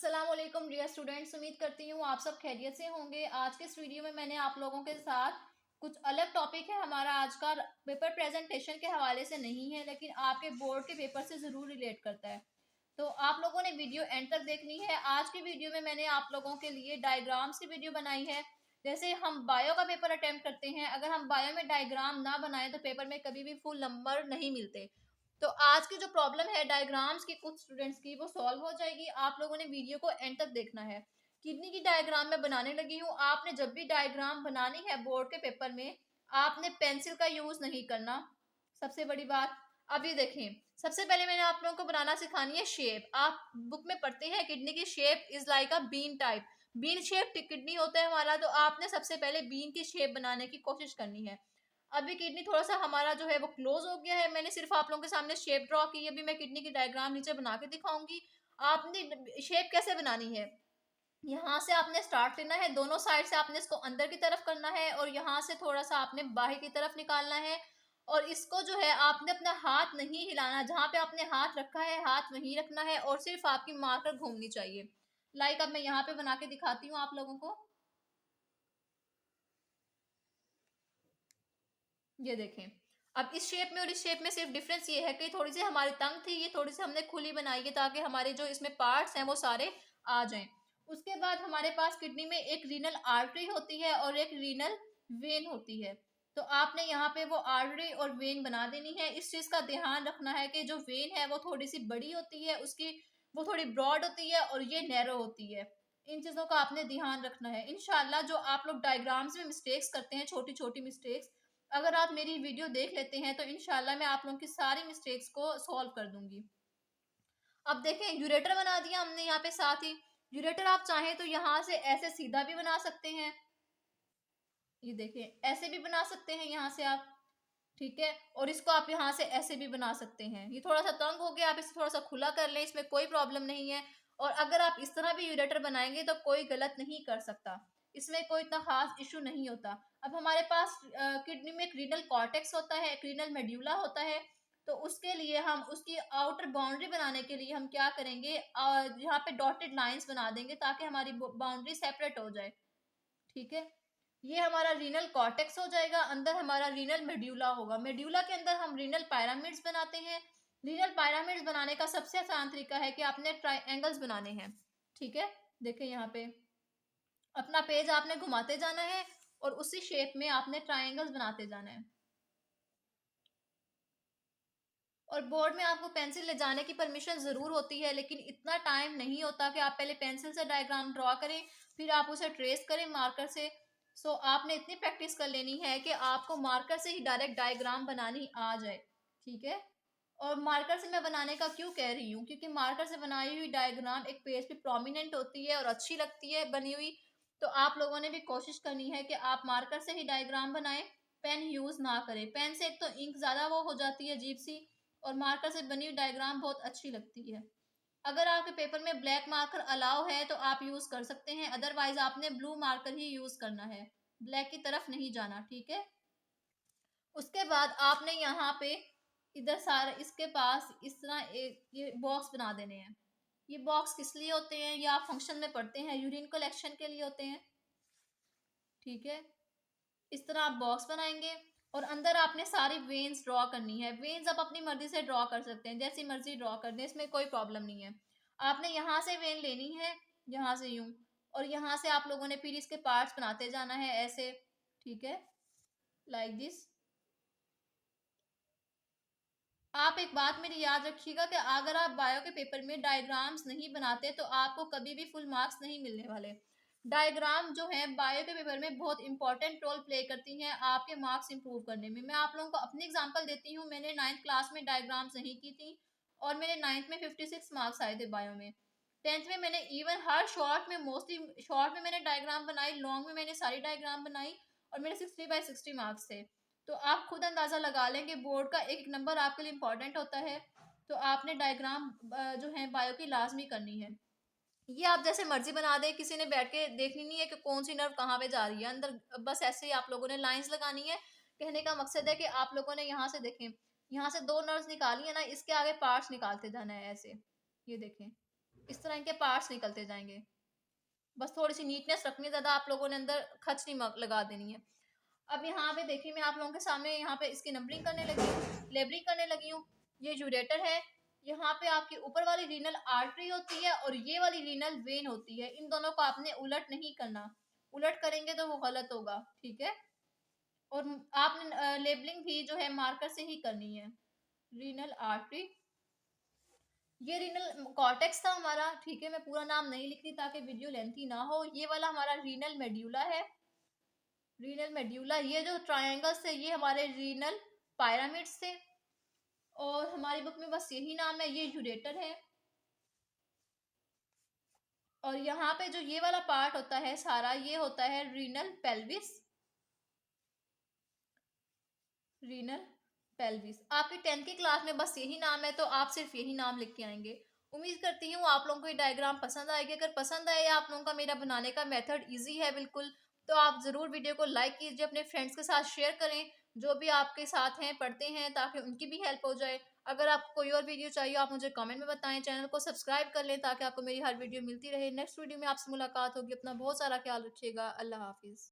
अस्सलाम वालेकुम dear students, उम्मीद करती हूँ आप सब खैरियत से होंगे। आज के इस वीडियो में मैंने आप लोगों के साथ कुछ अलग टॉपिक है। हमारा आज का पेपर प्रेजेंटेशन के हवाले से नहीं है, लेकिन आपके बोर्ड के पेपर से ज़रूर रिलेट करता है। तो आप लोगों ने वीडियो एंड तक देखनी है। आज की वीडियो में मैंने आप लोगों के लिए डायग्राम्स की वीडियो बनाई है। जैसे हम बायो का पेपर अटेम्प्ट करते हैं, अगर हम बायो में डायग्राम ना बनाए तो पेपर में कभी भी फुल नंबर नहीं मिलते। तो आज की जो प्रॉब्लम है डायग्राम्स की कुछ स्टूडेंट्स की, वो सॉल्व हो जाएगी। आप लोगों ने वीडियो को एंड तक देखना है। किडनी की डायग्राम मैं बनाने लगी हूँ। आपने जब भी डायग्राम बनानी है बोर्ड के पेपर में, आपने पेंसिल का यूज नहीं करना, सबसे बड़ी बात। अब ये देखें, सबसे पहले मैंने आप लोगों को बनाना सिखानी है शेप। आप बुक में पढ़ते हैं किडनी की shape is like a bean type, bean shape kidney होता है हमारा। तो आपने सबसे पहले बीन की शेप बनाने की कोशिश करनी है। अभी किडनी थोड़ा सा हमारा जो है वो क्लोज हो गया है। मैंने सिर्फ आप लोगों के सामने शेप ड्रॉ की। अभी मैं किडनी की डायग्राम नीचे बना के दिखाऊंगी। आपने शेप कैसे बनानी है, यहाँ से आपने स्टार्ट लेना है, दोनों साइड से आपने इसको अंदर की तरफ करना है और यहाँ से थोड़ा सा आपने बाहर की तरफ निकालना है। और इसको जो है आपने अपना हाथ नहीं हिलाना, जहाँ पे आपने हाथ रखा है हाथ वहीं रखना है और सिर्फ आपकी मार्कर घूमनी चाहिए। लाइक अब मैं यहाँ पे बना के दिखाती हूँ आप लोगों को। ये देखें, अब इस शेप में और इस शेप में सिर्फ डिफरेंस ये है कि थोड़ी सी हमारी तंग थी, ये थोड़ी सी हमने खुली बनाई है ताकि हमारे जो इसमें पार्ट्स हैं वो सारे आ जाएं। उसके बाद हमारे पास किडनी में एक रीनल आर्टरी होती है और एक रीनल वेन होती है। तो आपने यहाँ पे वो आर्टरी और वेन बना देनी है। इस चीज का ध्यान रखना है कि जो वेन है वो थोड़ी सी बड़ी होती है, उसकी वो थोड़ी ब्रॉड होती है और ये नैरो होती है। इन चीजों का आपने ध्यान रखना है। इंशाल्लाह जो आप लोग डायग्राम्स में मिस्टेक्स करते हैं, छोटी छोटी मिस्टेक्स, अगर आप मेरी वीडियो देख लेते हैं तो इंशाल्लाह मैं आप लोगों की सारी मिस्टेक्स को सॉल्व कर दूंगी। अब देखें, यूरेटर बना दिया हमने यहाँ पे साथ ही। यूरेटर आप चाहें तो यहाँ से ऐसे सीधा भी बना सकते हैं, ये देखें ऐसे भी बना सकते हैं यहाँ से आप, ठीक है। और इसको आप यहाँ से ऐसे भी बना सकते हैं। ये थोड़ा सा तंग हो गया, आप इसे थोड़ा सा खुला कर लें, इसमें कोई प्रॉब्लम नहीं है। और अगर आप इस तरह भी यूरेटर बनाएंगे तो कोई गलत नहीं कर सकता, इसमें कोई इतना खास इशू नहीं होता। अब हमारे पास किडनी में क्रीनल कॉर्टेक्स होता है, क्रीनल मेड्यूला होता है। तो उसके लिए हम उसकी आउटर बाउंड्री बनाने के लिए हम क्या करेंगे, यहाँ पे डॉटेड लाइंस बना देंगे ताकि हमारी बाउंड्री सेपरेट हो जाए, ठीक है। ये हमारा रीनल कॉर्टेक्स हो जाएगा, अंदर हमारा रीनल मेड्यूला होगा। मेड्यूला के अंदर हम रीनल पायरामिड्स बनाते हैं। रीनल पायरामिड्स बनाने का सबसे आसान तरीका है कि आपने ट्राइंगल्स बनाने हैं, ठीक है। देखिए यहाँ पे अपना पेज आपने घुमाते जाना है और उसी शेप में आपने ट्राइंगल्स बनाते जाना है। और बोर्ड में आपको पेंसिल ले जाने की परमिशन ज़रूर होती है, लेकिन इतना टाइम नहीं होता कि आप पहले पेंसिल से डायग्राम ड्रॉ करें फिर आप उसे ट्रेस करें मार्कर से। सो आपने इतनी प्रैक्टिस कर लेनी है कि आपको मार्कर से ही डायरेक्ट डायग्राम बनानी आ जाए, ठीक है। और मार्कर से मैं बनाने का क्यों कह रही हूँ, क्योंकि मार्कर से बनाई हुई डायग्राम एक पेज पे प्रोमिनेंट होती है और अच्छी लगती है बनी हुई। तो आप लोगों ने भी कोशिश करनी है कि आप मार्कर से ही डायग्राम बनाएं, पेन यूज ना करें। पेन से एक तो इंक ज्यादा वो हो जाती है अजीब सी, और मार्कर से बनी हुई डायग्राम बहुत अच्छी लगती है। अगर आपके पेपर में ब्लैक मार्कर अलाउ है तो आप यूज कर सकते हैं, अदरवाइज आपने ब्लू मार्कर ही यूज करना है, ब्लैक की तरफ नहीं जाना, ठीक है। उसके बाद आपने यहाँ पे इधर सारे इसके पास इस तरह एक ये बॉक्स बना देने हैं। ये बॉक्स किस लिए होते हैं, ये आप फंक्शन में पढ़ते हैं, यूरिन कलेक्शन के लिए होते हैं, ठीक है। इस तरह आप बॉक्स बनाएंगे और अंदर आपने सारी वेन्स ड्रॉ करनी है। वेन्स आप अपनी मर्जी से ड्रॉ कर सकते हैं, जैसी मर्जी ड्रॉ कर दें, इसमें कोई प्रॉब्लम नहीं है। आपने यहाँ से वेन लेनी है, यहाँ से यूं, और यहाँ से आप लोगों ने फिर इसके पार्ट्स बनाते जाना है ऐसे, ठीक है, लाइक दिस। आप एक बात मेरी याद रखिएगा कि अगर आप बायो के पेपर में डायग्राम्स नहीं बनाते तो आपको कभी भी फुल मार्क्स नहीं मिलने वाले। डायग्राम जो है बायो के पेपर में बहुत इंपॉर्टेंट रोल प्ले करती हैं आपके मार्क्स इंप्रूव करने में। मैं आप लोगों को अपनी एग्जांपल देती हूँ। मैंने 9th क्लास में डायग्राम्स नहीं की थी और मेरे 9th में 56 मार्क्स आए थे बायो में। 10th में मैंने इवन हर शॉर्ट में, मोस्टली शॉर्ट में मैंने डायग्राम बनाई, लॉन्ग में मैंने सारी डायग्राम बनाई और मेरे 60/60 मार्क्स थे। तो आप खुद अंदाजा लगा लें कि बोर्ड का एक नंबर आपके लिए इम्पोर्टेंट होता है। तो आपने डायग्राम जो है बायो की लाजमी करनी है। ये आप जैसे मर्जी बना दें, किसी ने बैठ के देखनी नहीं है कि कौन सी नर्व कहाँ पे जा रही है अंदर, बस ऐसे ही आप लोगों ने लाइंस लगानी है। कहने का मकसद है कि आप लोगों ने यहाँ से देखें, यहाँ से 2 नर्व्स निकाली है ना, इसके आगे पार्ट्स निकालते जाना है ऐसे, ये देखें, इस तरह इनके पार्ट्स निकलते जाएंगे। बस थोड़ी सी नीटनेस रखनी है, ज्यादा आप लोगों ने अंदर खच नहीं लगा देनी है। अब यहाँ पे देखिए मैं आप लोगों के सामने यहाँ पे इसकी नंबरिंग करने लगी हूँ, लेबलिंग करने लगी हूँ। ये यूरेटर है, यहाँ पे आपकी ऊपर वाली रीनल आर्टरी होती है और ये वाली रीनल वेन होती है। इन दोनों को आपने उलट नहीं करना, उलट करेंगे तो वो गलत होगा, ठीक है। और आपने लेबलिंग भी जो है मार्कर से ही करनी है। रीनल आर्टरी, ये रीनल कॉर्टेक्स था हमारा, ठीक है। मैं पूरा नाम नहीं लिख रही ताकि वीडियो लेंथी ना हो। ये वाला हमारा रीनल मेड्यूला है, रीनल मेड्यूला। ये जो ट्रायंगल्स थे ये हमारे रीनल पायरामिड्स थे, और हमारी बुक में बस यही नाम है। ये यूरेटर है, और यहाँ पे जो ये वाला पार्ट होता है सारा, ये होता है रीनल पेल्विस, रीनल पेल्विस। आपकी 10th की क्लास में बस यही नाम है, तो आप सिर्फ यही नाम लिख के आएंगे। उम्मीद करती हूँ आप लोगों को ये डायग्राम पसंद आएगी। अगर पसंद आए या आप लोगों का मेरा बनाने का मेथड इजी है बिल्कुल, तो आप ज़रूर वीडियो को लाइक कीजिए, अपने फ्रेंड्स के साथ शेयर करें जो भी आपके साथ हैं पढ़ते हैं, ताकि उनकी भी हेल्प हो जाए। अगर आपको कोई और वीडियो चाहिए आप मुझे कमेंट में बताएं। चैनल को सब्सक्राइब कर लें ताकि आपको मेरी हर वीडियो मिलती रहे। नेक्स्ट वीडियो में आपसे मुलाकात होगी। अपना बहुत सारा ख्याल रखिएगा। अल्लाह हाफिज़।